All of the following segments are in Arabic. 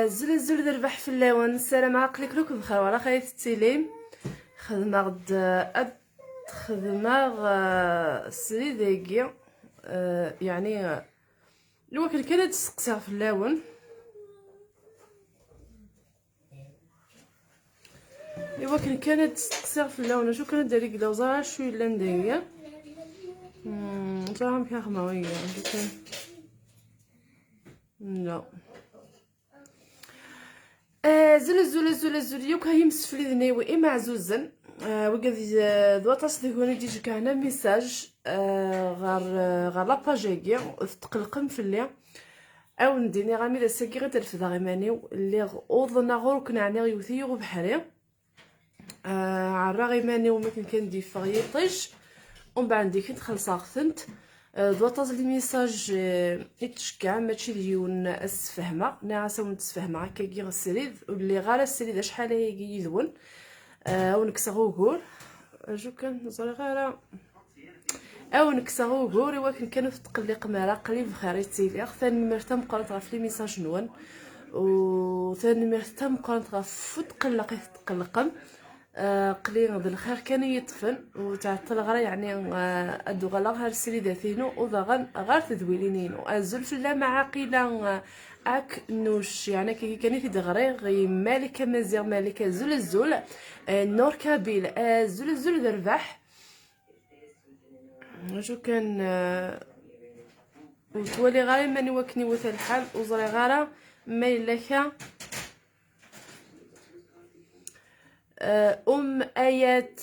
زلزل دربح في اللون. السلام عقلك لكم بخير وعلى خير التسليم. خدمة غد خدمة سريديكي يعني الوكل كانت تسقسيها في اللون. الوكل كانت تسقسيها في اللون. شو كانت داري كدا وزارة شو إلا ندير صراحة مكان خماوية كان لا زلزل يوك هاي مسفلي ذنيوي إما عزوزن وقد دوا تصدقوني ديجي كهنا ميساج غار لاباجيكي تقلقم في اللي او نديني غامي دا ساكي غير ترفد غيمانيو اللي اوضنا غور كنا عني يوثي بحري عرا غيمانيو ممكن كندي فغيطيش ومن بعد ديك نخلص غثنت دوا تصل ميساج يتشكع ماشي ديون اسفهمه نعسه ونتفهمه هكاكي غسريد واللي غير السريد شحال هي يدون ونكسغو غور جو كان نزري غير او نكسغو غور ولكن كانوا في تقلق مرا قليل بخير تيلي ثاني مرتم قرات غف لي ميساج نون وثاني مرتم قرات غف تقلق تقلقم قليل ذا الخير كان يطفن وتعطل غير يعني ادو غلا غير سريداتينو وضغن غير تدويلينينو ازل في لا معاقيله اك نوش يعني كي كان يدغري غي مالك مزيغ مالك زلزل نور كابيل زلزل دربح شو كان وتولي غير ماني وكني وث الحال وزري غير ما لك آيات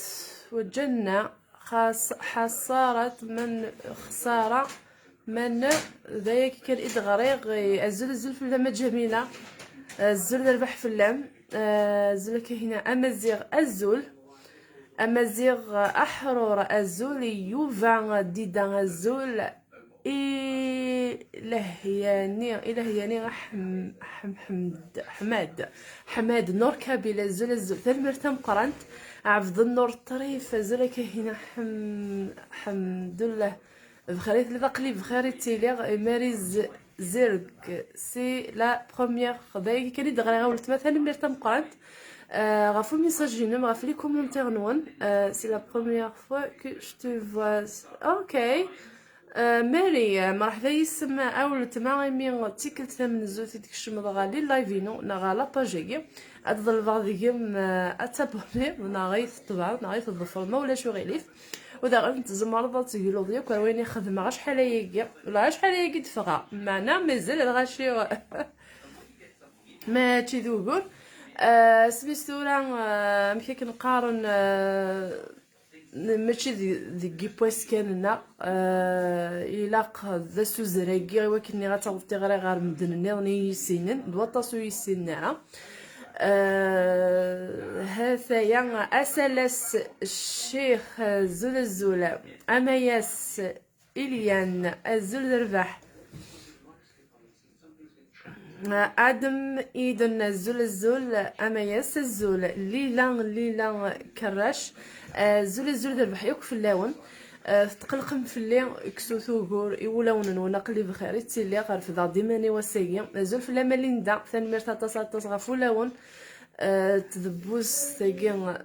والجنة حصارة من خسارة من ذاك كان إدغريغ الزلزل في اللمة جميلة الزل دربح في اللم زلك هنا أمازيغ الزل أمازيغ أحرور الزول يوفا ديدا الزول إلهياني حماد نور كابيل الزول الزول ثل مرتم قرنت عبد النور طريف زلك هنا حمد الله بخير اللي ذقلي بخير تيلي ماريز زيرك سي لا بروميير خداي كان يدغري غولت مثلا مرتم قرنت غافو ميساج نم غاف لي كومونتير نون سي لا بروميير فوا كو جو تو فوا اوكي ماري مرحبا يسمى اول تما مي تيكلت ثمن زوتي ديك الشمض غالي لايفينو نغا لاباجي ادظل بعضهم اتابوني نغيث طبعا نغيث الظفر ما ولا شو غيليف ودا غنت زمرضه تقولوا ديك وين خدمه غا شحال هي ولا شحال هي دفغا معنا مازال غاشي ما تيذوبون سبيستورا مكي كنقارن ماشي ديك بواس كاننا الاق ذا سوزراكي ولكن غتغطي غير مدن ني يسينن دوطاسو يسيننا هذايا اسلس الشيخ زلزول امياس اليان الزل ربح ادم ايدن الزلزل امياس الزول ليلا كراش الزلزل دربح يوك في اللون تقلقم في الليل كسوثو غور يولون ونقلي بخير تيلي غير في ضاد ديماني وسيا زول في لاماليندا ثاني مرتا تصاطس غفو لون تذبوس ثقين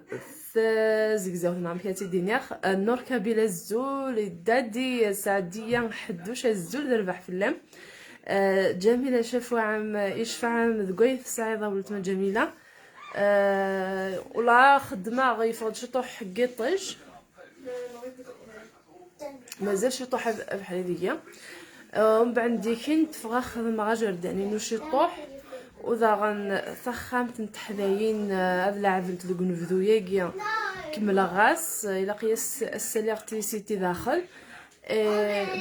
زقزاو نعم كاتي دينيخ النور كابيل الزول دادي سعديه حدوش الزول دربح في اللام جميلة شافوا عام يشفع عام ذقيث سعيدة ولتما جميلة ولا خدمة غيفرض شطوح حقي طيش مازال شطوح بحال هذيا ومن بعد ديكين تفغا خدمة غا جرداني نو شطوح وذا غن ثخامت نتحداين هاد لعبت ذوك نفذويا كمل غاس الى قياس السيليغتريسيتي داخل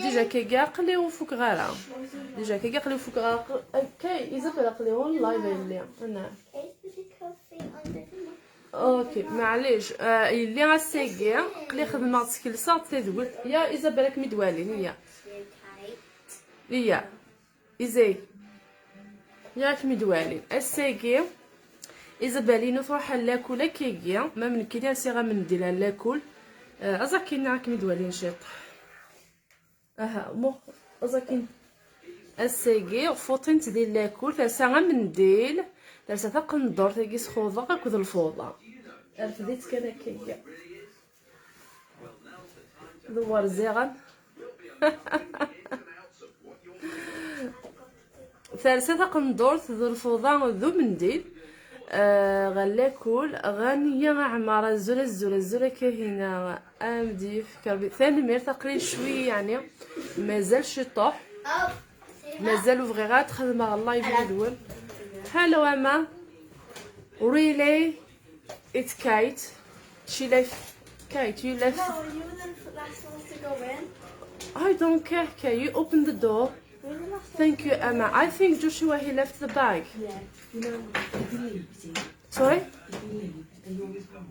ديجا كي قلي وفوق غالا ديجا كي قلي وفوق غالا كاي اذا بلا قلي هون لايف اللي انا اوكي معليش اللي غاسيكي قلي خدمه تسكيل صات تدول يا اذا بالك مدوالين يا ازاي ياك مدوالين الساكي اذا بالينو تروح لاكل كيكيا ما من كيدير سي من دير لاكل ازاكي ناك مدوالين شيط مو ازاكين السيكي فوطنت ديال لاكول تلسا غا منديل تلسا تا قندور تاكي سخوضة هاكود الفوضة رفديت كان هكايا دوار زيغن ثالثة قندور ذو الفوضى ذو منديل غلاكول غانية عمارة الزولة كاهنة امدي فكر ثاني مير تقريبا شوي يعني مازال شي طوح مازال فغيغات خدمة الله يبدل. Hello Emma. Really? It's Kate. She left. Kate, you left. No, you were the last ones to go in. I don't care, Kate. You open the door. We were the last Thank you, Emma. I think Joshua, he left the bag. Yeah. You know, if you leave, see, Sorry? if you leave, and you always come.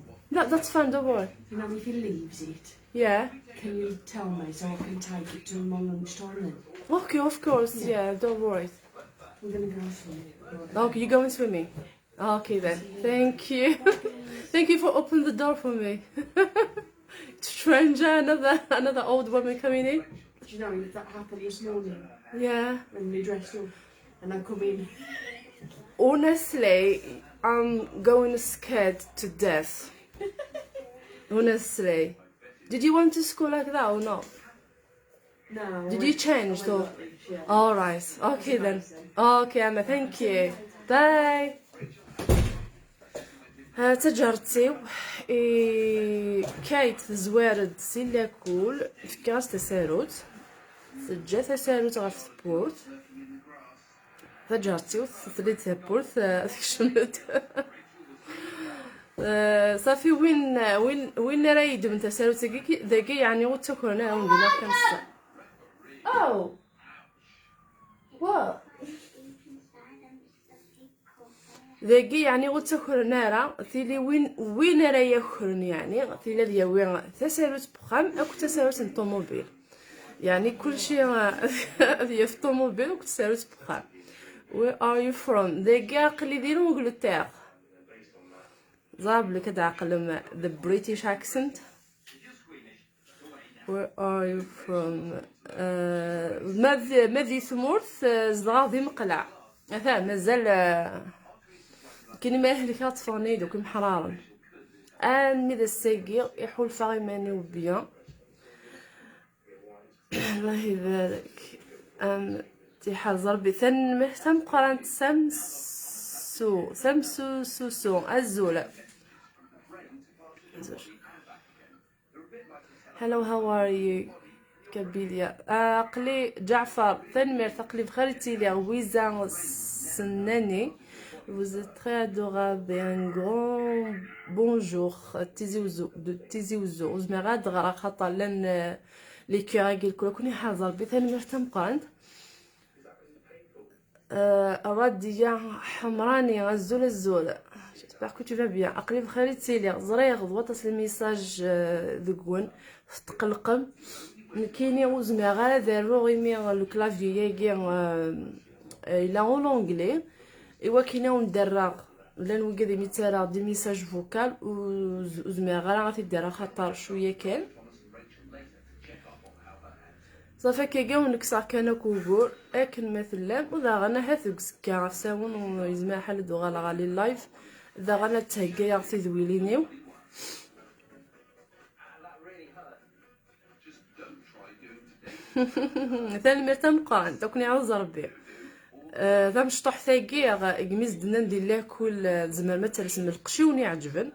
That's fine, don't worry. You know, if he leaves it, Yeah. can you tell me so I can take it to my lunchtime then? Okay, of course. Yeah, don't worry. We're going to go swimming. Okay, you're going swimming. Okay then. Thank you. Thank you for opening the door for me. Stranger, another old woman coming in. Do you know that happened this morning Yeah. when we dressed up and I come in? Honestly, I'm going scared to death. Honestly. Did you want to school like that or not? No. Did you change though? Yeah. Alright. Okay then. Okay, Emma. Thank you. Bye. تجرتي كايت زوارد سيلا كول في كاس تساروت سجات تساروت غير في البورت تجرتي وثليت البورت شنوت صافي وين رايد من تساروت ذاكي يعني وتكون انا ونقول لك كنص او وات ذاكي يعني غتاكل نارا ثيلي وين راه ياكلن يعني ثيلي ديال وين تسالوت بخام اكو تسالوت الطوموبيل يعني كلشي ديال في الطوموبيل وكنت تسالوت بخام. Where are you from? ذاكي عقلي ديالو انجلتير زاب لك تعقل the British accent. Where are you from? ماذي ثمورث زدغا ذي مقلع مثلا مازال كاين ما اهلك طفوني دوك محرارن مي ذا الساقي يحول فاغيماني وبيان الله يبارك تيحال زربي ثن مهتم قرانت سمسو الزولة. Hello, how are you? كابيليا قلي جعفر ثنمير تقلي بخارتي لي ويزان سناني. Vous êtes très adorable et un grand bonjour de Tizi Ouzou. وزمرات غرا خاطر لان لي كيراكي الكل كوني حاضر بثاني مرتم قانت رادية حمراني الزول j'espère que tu vas bien. أقلي بخير تسيلي زريغ ضوطت الميساج ذكون تقلقم كيني وزمرا دارو غيمي لو كلافي ياكي إلا أون لونجلي إوا كاينه وندرا ولا نوقد مثلا دي ميساج فوكال وزميغا غادي ديرها خاطر شويه كان صافي كيجا ونكسا كان كوغور اكن مثلا وذا غنا هاثوك سكا ساون ويزما حال دو غالا غالي لايف ذا غنا تهكا يغسي ذويلينيو ثاني مرتم قان تكوني عاوز ربي ذا مشطوح ثاقي قميز دنا ندير له كل زمان ما ترسم القشيوني عجبن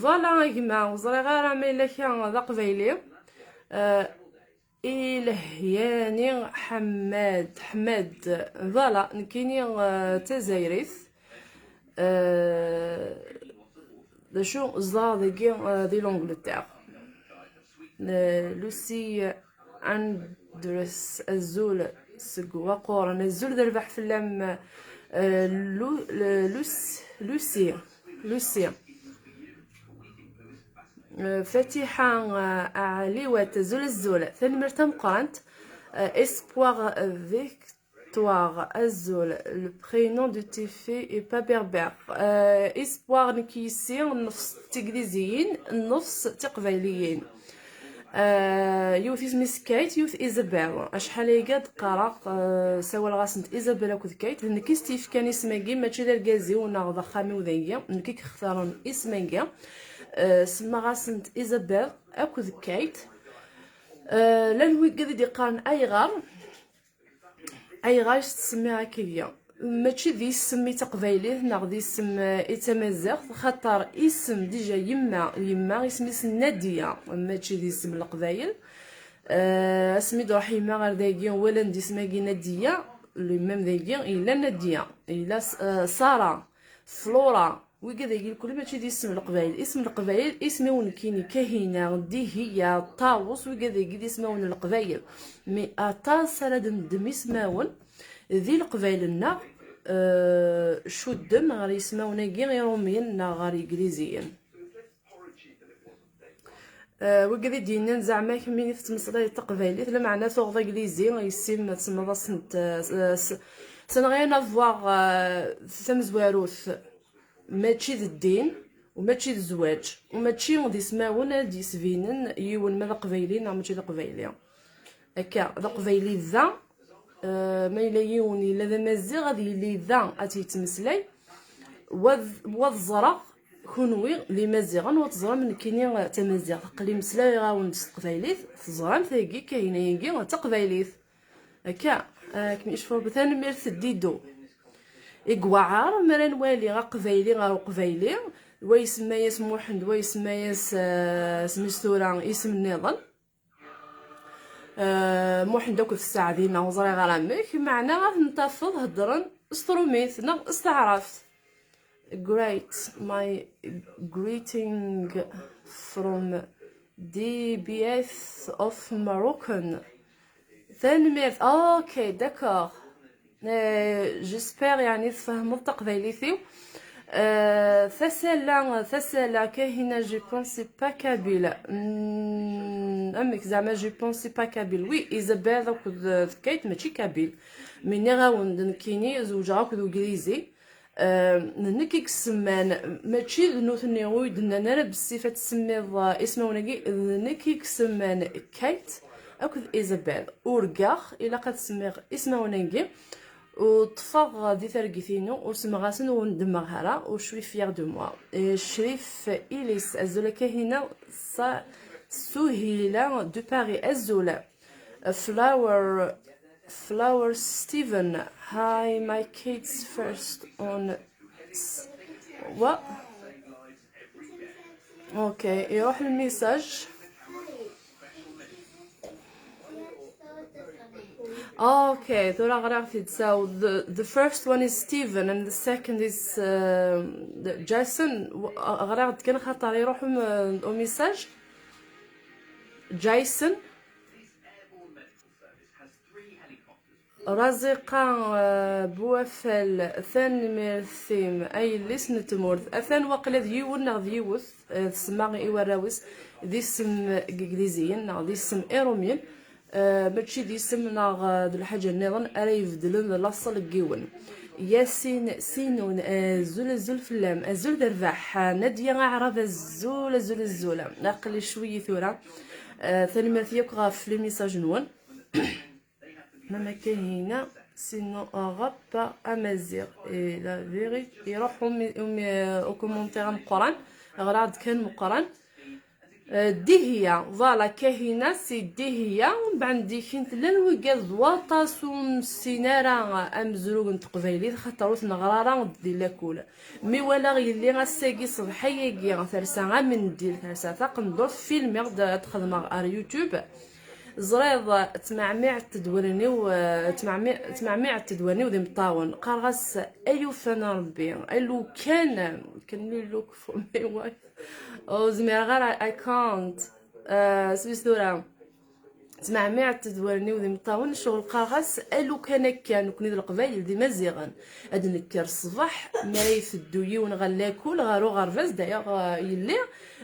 فوالا يا جماعه وزري غير عامل لك ذا قبيلي الهياني حماد فوالا نكيني تزايريث شو زادكي دي لونجلتير لوسي درس الزول سقوا قورن الزول دربح في اللم لوسي فاتحة عليوة الزول ثاني مرتم قرنت espoir victoire الزول le prénom de tes filles est pas berbère espoir نكيسي نص تقليزيين نص تقبيليين يوث اسميس كايت يوث ايزابيل اشحال هي قرا سوا غاسنت ايزابيل اكود كايت نكي ستيف كان اسماكي ماشي دار كازي وناغ خامي وذايا نكي كختارون اسماكي سما غاسنت ايزابيل اكود كايت لانوي قد دي قارن اي غاش تسمي هكايا ماشي ذي اسم تقبايليه ناغ ذي اسم يتمازغ خاطر اسم ديجا يما اسميس ناديه ماشي ذي اسم القبايل اسمي روح يما غير دايكي ولا ندي اسماكي ناديه لي ميم دايكي الا ناديه الا ساره فلورا وكذا يقول كل ماشي دي اسم القبايل اسم القبايل اسمون كيني كهينه دي هي طاووس وكذا يقول اسمون القبايل مي اتا سرد ندم اسماون ذي القبايلنا شو الدم غير يسماونا كي غير روميين غير انجليزيين وكذا دينا زعما كمين تمصداي التقبايلي لا معناه تغض انجليزي يسم تسمى سن غير نافواغ ثمزواروث ماشي ذا الدين وماشي الزواج وماشي غادي يسماونا دي سفينن يون ما قبايلين ماشي قبايلي هكا ذا قبايلي ذا ما الا يوني لا ذا مازي غادي يلي ذا اتي تمسلاي وضزرا كونوي لي مازيغان وتزرا من كيني تمازيغ قلي مسلاي غاون قبايليت تزرا ثاقي كاينه ينقي تقبايليت هكا كني شفوا بثاني ميرث ديدو إقوعار مرا نوالي غا قبايلي غا قبايلي ويسمى ياس موحد ويسمى ياس سمستورا اسم النظام موحد دوك في الساعة دينا وزري غرامك معنا غنتفض هضرن استروميت نا استعرفت great my greeting from DBS of Moroccan ثاني ميرث اوكي داكوغ جيسبر يعني تفهموا التقبايليثيو ثسالا كاينه جي بونسي با كابيل امك زعما جي بونسي با كابيل وي ايزابيل دوك كايت ماشي كابيل مني غاوند كيني زوجا كدو انجليزي نكيك سمان ماشي نوثني ويدنا نرا بالصفه تسميض اسموناكي نكيك سمان كايت اكد ايزابيل اورغاخ الا قد سميغ اسموناكي وطفغ دي ثرقيثينو وسمغاسن وندمغها راه وشوي فيغ دو موا شريف إليس الزولا كاهنة سهيلة دو باري الزولا فلاور ستيفن هاي ماي كيدز فيرست اون what اوكي يروح الميساج Okay, so the first one is Steven and the second is Jason. غرقت كان خاطر يروحوا au message Jason رزقا بوفل ثان مرثيم اي لسن تمورث اثان وقل ذيون ذيوث سماغي ايوراوس ذي اسم انجليزيين ذي اسم ايروميين ماشي دي سمنا د الحاجه النظام ارا يفدلن لاصل كيون ياسين سينون زول فلام الزول دربح ناديه عرب الزول ناقل شويه ثوره ثاني مرثيك غاف لي ميساج نون ما كاينه سينو غاب امازيغ اي لا فيري يروحوا او كومونتير القران غراد كان مقران دي هي فوالا كاينه سي دي هي ومن بعد ديكين تلان وكاز واطاس ومسينارا امزروق نتقبايلي خاطر نغرارا دي لاكول مي ولا غيلي غاساكي صباحيه كي ثرسا غا من دير ثرسا تقندور فيلم يغد تخدم على يوتيوب زريض تمعمع التدويرني تمعمع التدويرني ودي مطاون قرغس ايو فانا ربي ايلو كان لي لوك فور مي وايف او زمير غير اي كانت سبيستورا تمعمع التدويرني ودي مطاون شغل قرغس ايلو كان كوني القبايل دي مزيغن هاد نكر الصباح مرايف الدويون غلاكول غارو غرفاز دايا يلي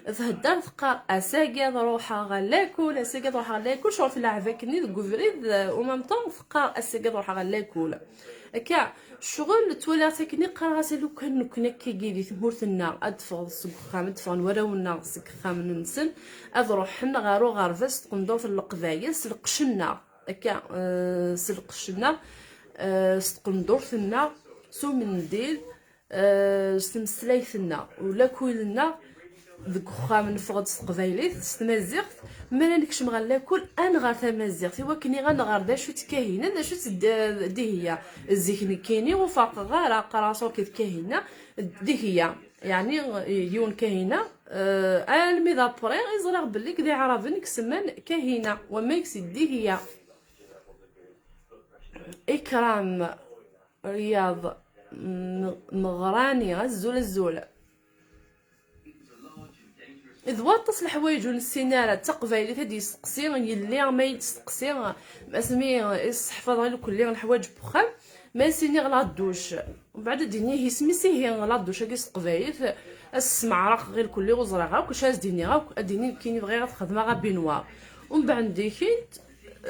تهدر تقار اساكي روحها غلاكول اساكي روحها غلاكول شغل في لعبه كني كوفريد ومام طون تقار اساكي روحها غلاكول هكا الشغل تولا ساكني قراصه لو كان كنا كيجي ثمورتنا ادفغ سكخام ادفغ وراونا سكخام ننسن اضروح حنا غارو غارفاس تقندو في القبايل سلقشنا هكا سلقشنا ستقندورتنا سو منديل سمسلايثنا ولا كويلنا ديك خام نفقد قبايليت ستمازيغت مالا نكشم غناكل ان غار تمازيغت ايوا كني غنغار دا شو تكاهينا دا شو دي هي الزيكني كيني وفاق غار قراصو كي تكاهينا دي هي يعني يون كاهينا الميدا بري يزرع بلي كدي عرفن كسمان كاهينا وما يكسدي هي اكرام رياض مغراني غزول الزوله إذ واطس الحوايج والسينارة تقبايلي تدي يسقسي يلي ما يتسقسي اسمي يحفظ غير كل الحوايج بخام ما سيني غلا الدوش وبعد ديني هي سميسي هي غلا الدوش كي تقبايل السمع راك غير كل وزرا غا كلشي ديني غا ديني كاين بغي غتخدم غا بينوا ومن بعد ديكيت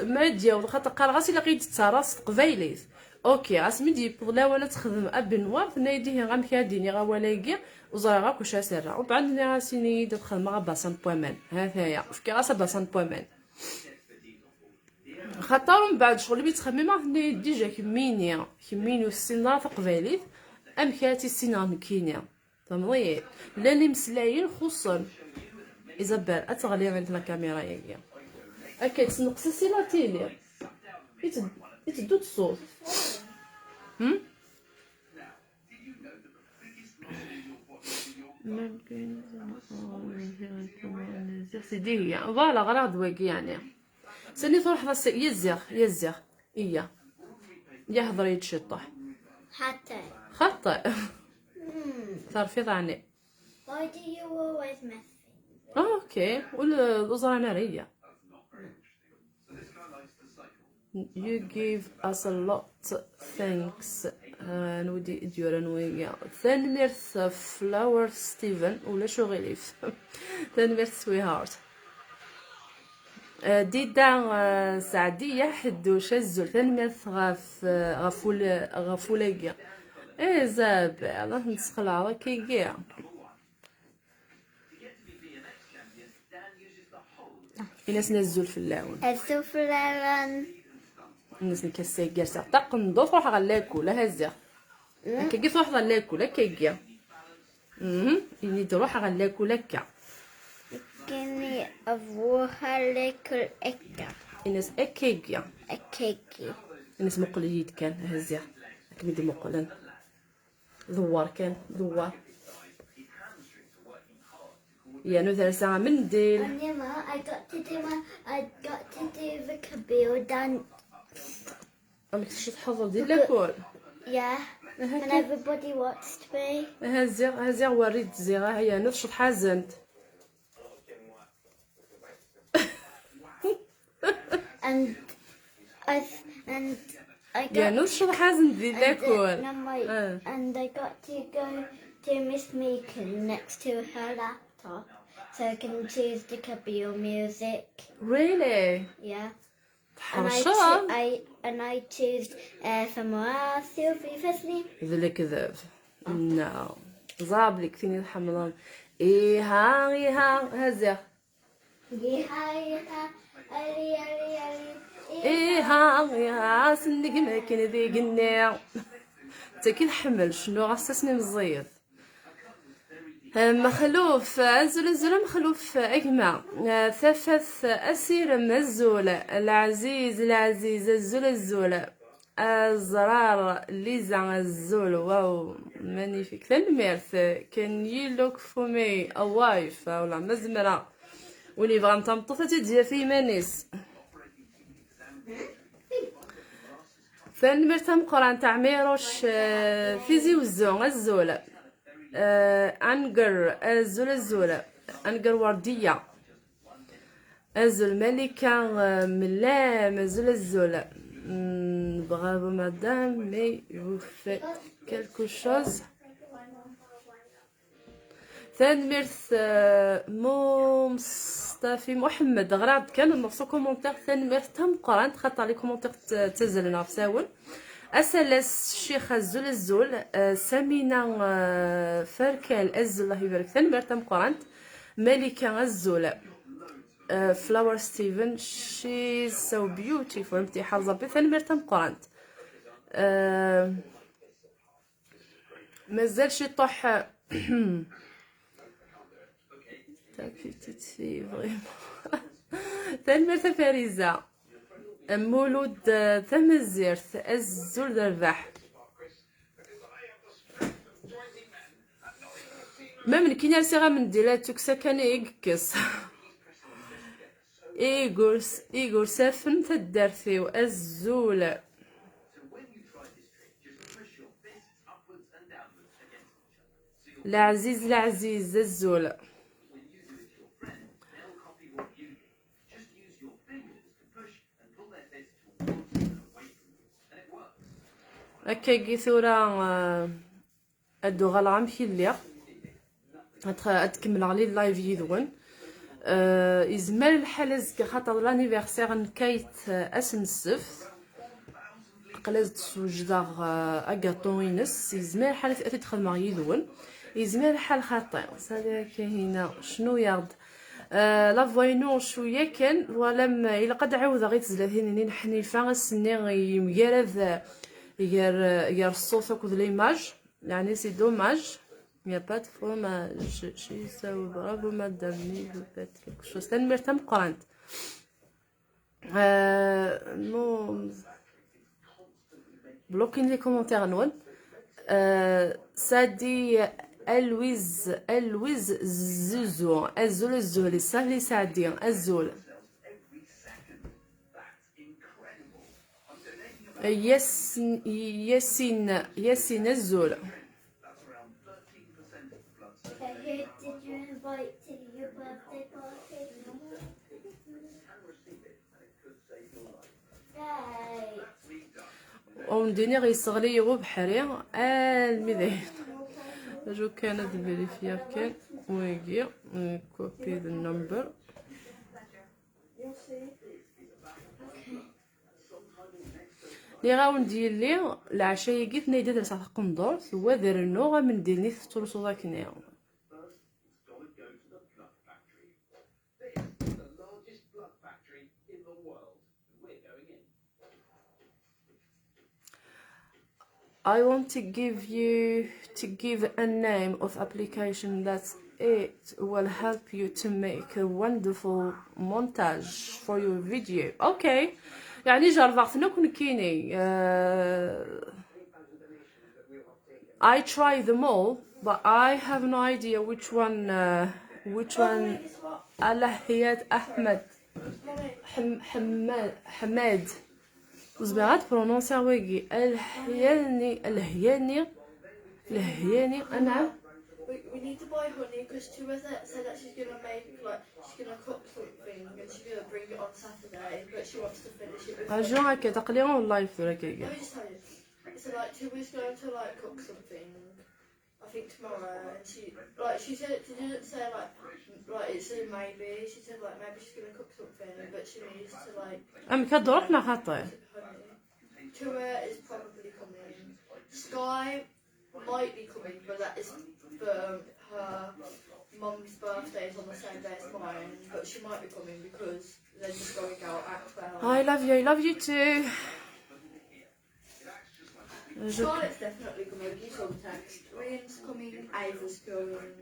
ما ديال خاطر قال غاسي لقيت تراس قبايليت اوكي غاسمي دي بلا ولا تخدم ابي نوار نايديه غا مكاديني غا ولاكي وزرا غا كلشي سرا وبعد غاسيني تخدم غا باسان بومان هاثايا فكي غاسا باسان بومان خاطر من بعد شغل بيتخمم عندي ديجا كميني السنه تقبايليت ام كاتي السنه مكينه تمضي لاني مسلايين خصوصا ايزابيل اتغلي عندنا كاميرا ياكيا هكا تنقصي لا تيلي يتدو الصوت ممكن سيدي هي فوالا غراض واقي يعني سني تروح راس يزيغ إيا يهضر يتشطح حتى خطأ صار في ضعني Why do you always mess me? اوكي والوزراء نارية You give us a lot thanks نودي ديورا نويا تنميرث فلاور ستيفن ولا شو غليف تنميرث سوي هارت ديدا سعدية حدوشة الزول تنميرث غفولاكيا زابي الله نتسخل على كيكيا الناس نزول في اللاون السفلان الناس نكسي جالسة تقن ضوف روح غلاكو لا هزة هكا كيف روح غلاكو لا كيكيا إني تروح غلاكو لكا كني أبوها لك الأكا الناس أكيكيا أكيكي الناس مقليد كان هزة كميدي مقلن ذوار كان ذوار يا نو ساعة من ديل I got to do the kabeel dance. أمك شو تحضر ديال لاكول Yeah. And everybody watched me. هزيغ وريد زيغة هي نو شو تحزنت and I got يا نو شو تحزنت ديال لاكول and I got to go to Miss Meakin next to her laptop so I can choose the kabeel music. really Yeah. تحرشة And I choose Samoa Sylvie Fesney. ذلك كذاب نو زابلي كثير حمضان إيها هزيغ إيها سنك ما كان ذي قناع تاكي حمل شنو غاسسني مزيد مخلوف الزولة مخلوف أجمع ثفث أسير مزولة العزيز الزولة الزرار ليزا الزول واو مانيفيك تنميرث كان يلوك فمي أوايف ولا مزمرة ولي بغا نتمطف تديا في مانيس تنميرث مقران تاع ميروش فيزي وزون الزولة أنقر الزولة أنقر وردية الزول ملكة ملام الزولة bravo madame mais vous faites quelque chose تنميرث مصطفى محمد غراد كان نصو كومونتير تنميرث تم قران تخطى لي كومونتير تزلنا في ساول اسلس الشيخ الزول الزول سمينة فركال الزول الله يبارك ثاني مرتم قرانت ملكة الزول فلاور ستيفن she's so beautiful متي حافظة بثاني مرتم قرانت مازال شي طح ثاني مرتم فريزة مولود تمزيرت الزول دربح ما من كي نرسي غا من ديلاتوك سكن يكس إيغور سافن تدارثيو الزول العزيز الزول هكا ثورة ادو غالعام كي اللي تكمل على اللايف يذون يزمر الحال زكا خاطر لانيفرسير نكايت اسم السفت قلاز تسوجدا اكاطون ينس يزمر الحال تدخل مع يذون يزمر الحال خاطر صافي كاينه شنو يرد لا فوينو شويه كان ولم الا قد عاود غير تزلاتين حنيفه السني يميرذ يار الصوت اكود ليماج يعني سي دوماج يا با دو فروماج شي ساو برافو مادام ني بات كيك شوز تان مرتم قرانت نو بلوكين لي كومونتير نون سادي الويز زوزو الزول سالي سادي الزول ياسين الزول Did you invite to your birthday party? Yay! ومديني غيصغلي يغو بحري المذاين جو كانت فيريفيا كان ويجي كوبي النمبر لي غاون ديالي العشاء قيت نيدا درس على قندور ثوا دار النوغ من ديني ترسو ذاك I want to give a name of application that it will help you to make a wonderful montage for your video. Okay. يعني جربتنا كون كيني I try them all but I have no idea which one الهيات أحمد حماد وزبعات برونونسيا ويجي الهياني أنا We need to buy honey because Teresa said that she's gonna cook something and she's gonna bring it on Saturday, but she wants to finish it before. أجو هكا تقليون والله في Let me just tell you. So like Teresa's going to like cook something, I think tomorrow, and she said she didn't say like it's a maybe. She said like maybe she's gonna cook something, but she needs to like. أم كدورتنا خاطر. Tura is probably coming. Sky might be coming, but that is for her mum's birthday is on the same day as mine. But she might be coming because they're just going out at 12. I love you too. Scarlett's definitely coming. You saw the text. Ryan's coming. Ava's going.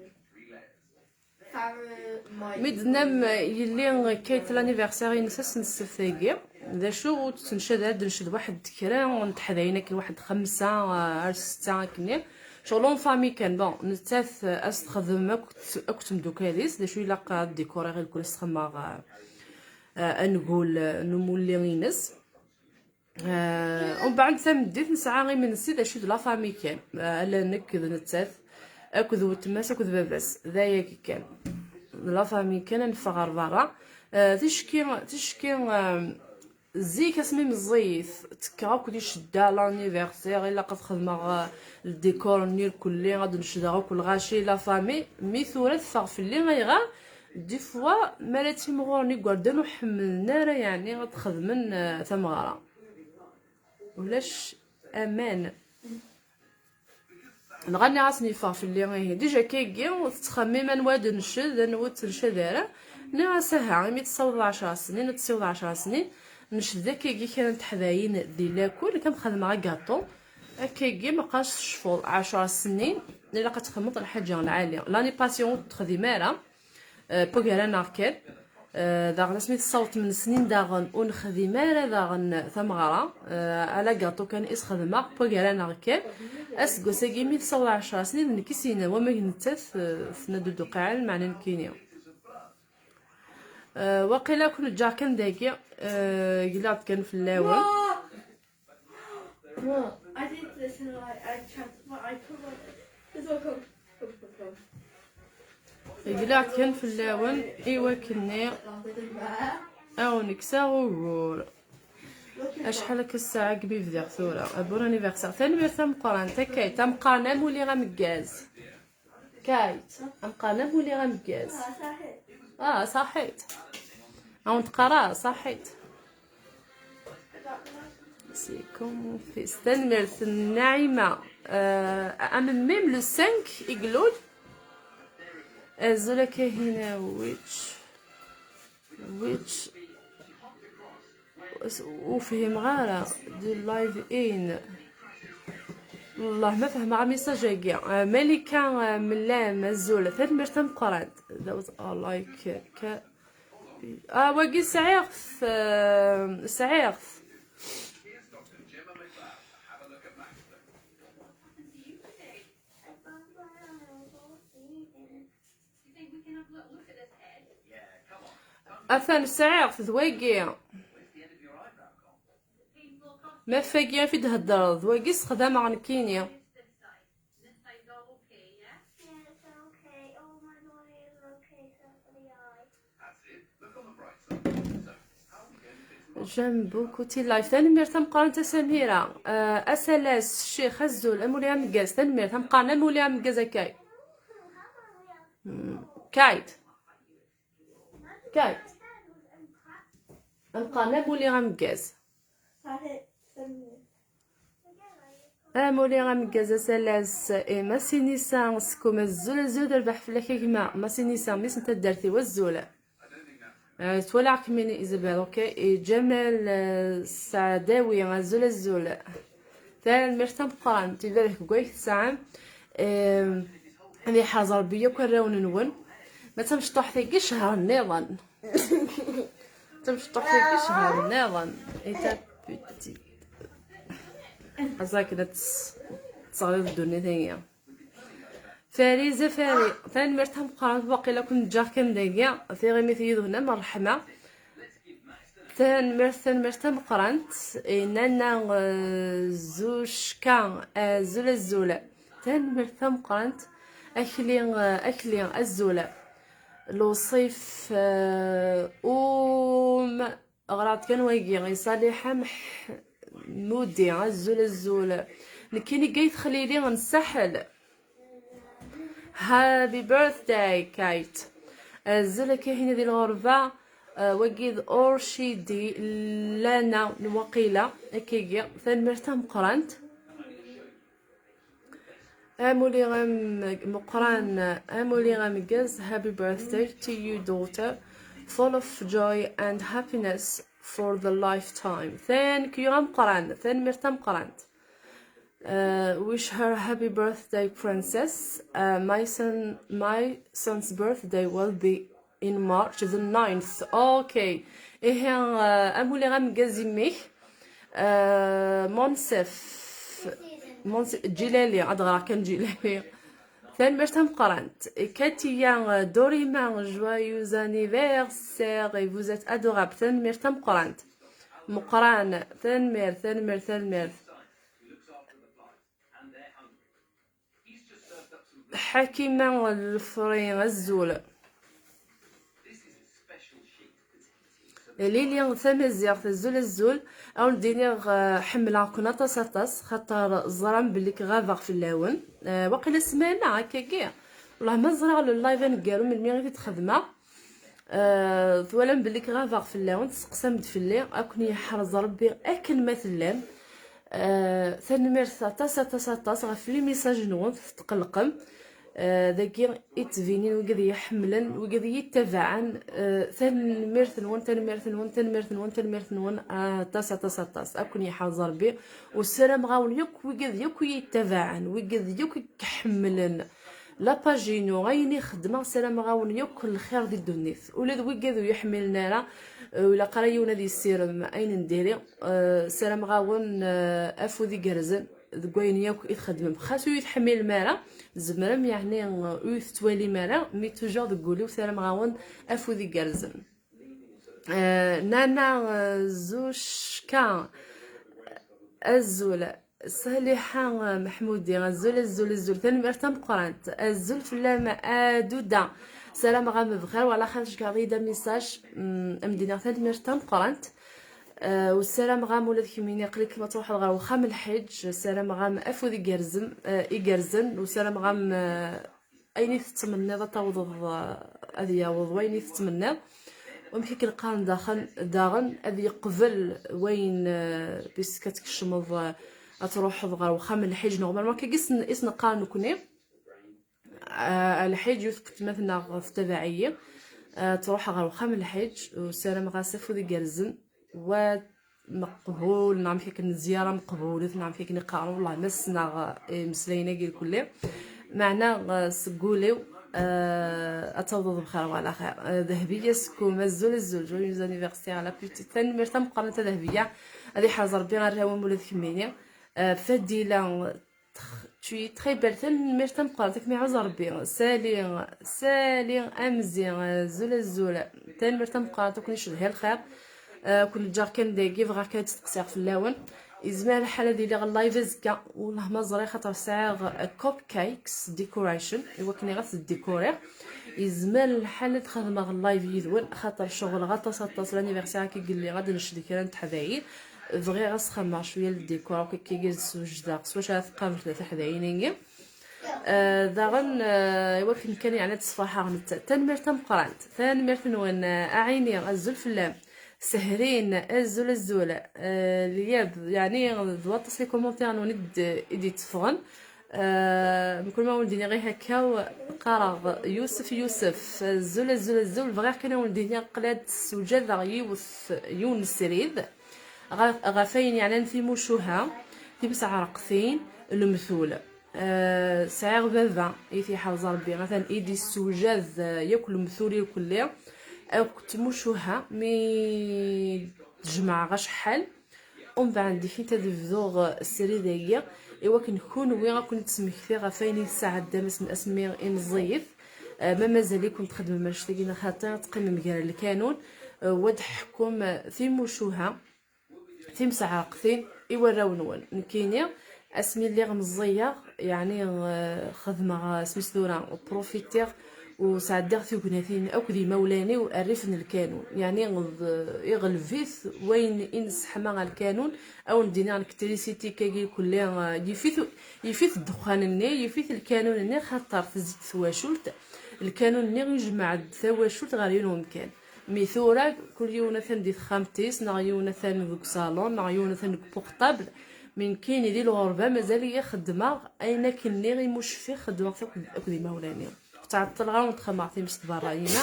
Farah might. ميدنام يلي كايت لانيفرسير ينسس نستفاقي ذا شو تنشد هاد نشد واحد كرا ونتحداينا كي واحد 5 6 كني شغلون فامي كان بون نتاث استخدم اكت مدوكاليس ذا شو يلاقى ديكوري غير كل استخدم نقول نمولي ينس ومن بعد تمديت نسعى غير من السيد اشي لا فامي كان الا نكذ نتاث اكذ وتماس اكذ باباس ذايا كي كان لا فامي كان نفغر برا تشكي زي كاسمي مزيف تكا كودي شدا لانيفرسير الا قد خدمه الديكور نير كلي غادي نشدا كل غاشي لا فامي مي ثورات فاغ في اللي غيغا دي فوا مالاتي مغورني غاردن وحملنا راه يعني غتخدمن تمغاره ولاش امان نغني عاصني في اللي غيه ديجا كيجي وتخمم نواد نشد نوت نشداره ناسها مي تصوض 10 سنين تصوض 10 سنين نشد كيجي كانت حذاين دي لاكل كنخدم غا كاطو كيجي مابقاش شفول 10 سنين الا كتخمط الحاجه العاليه لاني باسيون تخدماره بوغالا ناركل داغن سميت الصوت من سنين داغن ونخدماره داغن ثمغره على كاطو كان خدمه بوغالا ناركل اسكو ساكيمي تصور 10 سنين نكسينا وما كنتث سنادو دوقعان معنى نكينيا وقيلا كون جا كان داكي قلات كان في اللاون I did this and I put this one come. قلات كان في اللاون ايوا كني او نكسا غور اشحال هكا الساعه كبي في ديك ثوره بون انيفرسير ثاني مرتم قران تكاي تم قرنا مولي غمكاز كايت ام قرنا مولي غمكاز صحيت او تقرا صحيت سيكون في ثاني مرت النعيمه ام ميم لو 5 يقولون زولا كاينه ويتش وفهم غارة دي لايف ان والله ما فهم غا ميساج كاع ملكه من لام الزول ثلاث مرتم قرات ذات لايك ك واقي سعيغ اثن سعيغ ذواقي ما فاقيه في تهدر ذواقيس خدامه عن كينيا جنبو كوتي لايف ثاني مرتم قارنت سميرة اسلاس الشيخ الزول اموليا مكاز ثاني مرتم قارن اموليا مكاز كاي كايت نقارن اموليا مكاز مولي غامكازا سلاس ما سينيسان سكوما الزول ربح في الحكمه ما سينيسان ميس نتا دارتي والزوله تولع كميني ايزابيل اوكي جمال السعداوي غزول الزوله ثاني مرتم قران تبارك كويس ساعه اللي حاضر بيا كراون نون ما تمشطح فيك شهر نيضان تمشطح فيك شهر نيضان ايتا بيتي أصلا كده تصغير الدنيا ثانية فاريزة ثاني مرتهم قرانت باقي لكم جا كان داقيا ثاني مثل هنا مرحمة ثاني مرتهم قرانت إننا زوش كان زول الزولة ثاني مرتهم قرانت أكلي الزولة لو صيف غرات كان ويجي غيصالحة مودي الزول لكني جيت خليلي غنسحل هابي بيرثداي كايت الزول كاينه ديال الغربه وقيد اورشيدي لنا وقيله كيجي ثاني مرتهم قرانت امولي غام جاز هابي بيرثداي تو يو دوتر full of joy and happiness for the lifetime thank you غام قران ثاني مرتم قرانت wish her happy birthday princess my son's birthday will be in March the 9th okay إيه أمولي غام جازميه منصف جلالي أدغرا كان جلالي ثاني مرتم قرانت كاتيا دوريما جوايوز انيفرسير et vous êtes adorable ثاني مرتم قرانت مقران ثاني مير حكيمة الفرين الزول ليليا ثمزيغ الزول او ندير حمله كنا تصاطس خاطر زرام بليك غافغ في اللون واقيلا سمعنا هكاكيا والله ما زرع اللايف نقالو من ميغي تخدمه ثولا بليك غافغ في اللون تسقسم في الليل اكون يحرز ربي اكل مثلا ثاني ميرث طاس غف لي ميساج نون تقلقم داكي يتفينين وقد يحملن وقد يتبعن ثاني ميرث نون ثاني ميرث نون ثاني ميرث نون ثاني ميرث نون طاس اكون يحاول ربي والسلام غاون يك وقد يك يتبعن وقد يك يحملن لا باجينو غايني خدمه سلام غاون يك الخير ديال الدنيث ولا وقد يحملنا لا ولا قرايونا دي السيرم اين نديري سلام غاون افو دي كرزن كوين ياك يخدم خاصو يتحمل المالا زمرم يعني يتوالي مالا مي توجور تقولي وسلام غاون افو دي كرزن نانا زوشكا الزول صالحة محمودي الزول ثاني مرتم قرانت الزول فلام ادودا سلام غام بخير ولا خارج قاعده ميساج مدينه ثاني مرتم قرانت والسلام غام ولاد كيميني قليك ما تروح الغار وخام الحج سلام غام افو دي كرزم يكرزن وسلام غام ايني تتمنى تعوض هذه يعوض ويني تتمنى ومشي كنلقى داغن هذه قبل وين بس كتكشمض تروح الغار وخام الحج نورمالمون كيقيس نقا نكوني الحج يثبت مثلا في تبعيه تروح غير وخام الحج وسلام غاسف ودي كرزن ومقبول نعم فيك الزياره مقبوله نعم فيك نقارن والله مسنا مسلينا كاع كله معنا سقوليو اتوضوا بخير وعلى خير ذهبيه سكوم الزول جويز انيفرسير على بيتي ثاني مرتم مقارنه ذهبيه هذه حاجه ربي غنراوم ولاد كمينيا فديله tu es très belle ثاني مرتم مقارنتك مع عز ربي سالي امزي زول ثاني مرتم مقارنتك نشهر الخير كل جار كان داكي فغا كتقصير في اللون يزمان الحاله ديالي غلايف زكا والله ما زري خاطر ساعه كوب كيكس ديكوريشن ايوا كني غتديكوري يزمان الحاله تخدم غلايف يدول خاطر شغل غطاس لانيفرسير كيقول لي غادي نشري كان تحداير فغي غنسخمر شويه الديكور كيجلس وجدا واش غتقام 3 حداينين داغن ايوا كان يعني تصفحه ثاني مرتم قرانت ثاني مرتم وين اعيني الزول فلام سهرين الزول الياب يعني دوطس لي كومونتير نود ايديت فغن كل ما ولديني غير هكا قرا يوسف الزول بغا كان ولديني قلاد السجاد غيوث يونس ريد غفاين يعني في موشوها في بسع رقثين المثول سعر بابا في حوز ربي مثلا ايدي السجاد ياكل مثولي الكليه او كنت موشوها مي تجمع غا شحال ومن بعد دي فين تدفذوغ السري دايا ايوا كنكون وين غنكون تسمكتي غفاين الساعه دامس من اسمي مزيف ما مازال كنت خدمه ماشي خاطر تقيم مكان الكانون واد حكم في موشوها في مسع رقثين ايوا راونون نكينيا اسمي اللي غمزيه يعني خدمه سميتو بروفيتير وساعد في كناثين او كدي مولاني وعرفن الكانون يعني يغلفيث وين ينسح مع الكانون او ندينا الكتريسيتي كاكي كلها يفيث الدخان الني يفيث الكانون الني خاطر في الزيت ثواشولت الكانون الني يجمع ثواشولت غير يوم ميثورا كل يوم مثلا دي خامتيس نغيونا ثاني دوك صالون نغيونا ثاني بورطابل من كاين يدير الغربه مازال يخدمها اين كني غير مشفي خدمه كدي مولاني تعطل غا ونتخمع في مشت براينا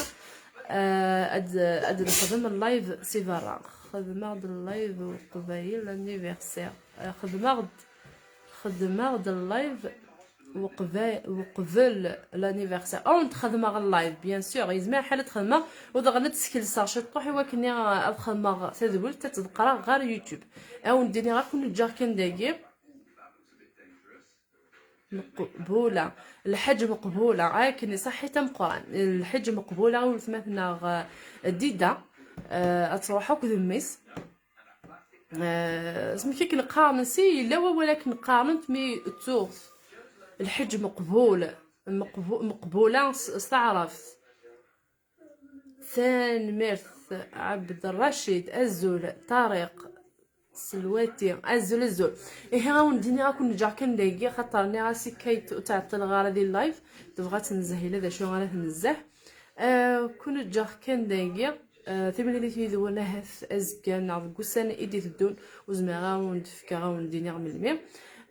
اد نخدم اللايف سي برا خدمه د اللايف قبيل لانيفرسير خدمه د اللايف وقبل لانيفرسير او نتخدمه اللايف بيان سور يزما حاله خدمه ودغنا تسكيل ساشي طوحي وكني الخدمه تدول تتبقى غير يوتيوب او ندير غير كون جار كان داكي مقبوله الحج مقبوله كني صحيت مقران الحج مقبوله وثمثنا ديدا تروحوا كذميس سميتي كنقارن سي لا ولكن قارنت مي توث الحج مقبوله استعرفت ثان مرث عبد الرشيد الزول طارق سلواتي الزول ايه غاون ديني غاكون نرجع كندايقي خاطرني راسي كيت تعطل غاره ديال اللايف تبغى تنزه الا دا شو غانا تنزه كون نرجع كندايقي ثمليلي تيدون هاث أزكان نعرف قسان إدي تدون وزمغا وندفكا ونديني من الميم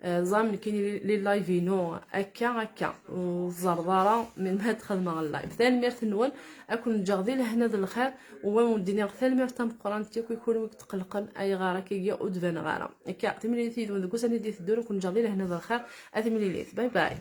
زعما كاين لي لايفينو هكا وزرزاره من ما تخدم على اللايف ثاني ميرت نون اكون جاغدي لهنا ذا الخير ونديني ثاني ميرت مقران تيكو يكون تقلقن اي غاره كي ودفن غاره هكا تملي تيدون ذوك سنه دي تدور كون جاغدي لهنا ذا الخير اثملي ليث باي باي.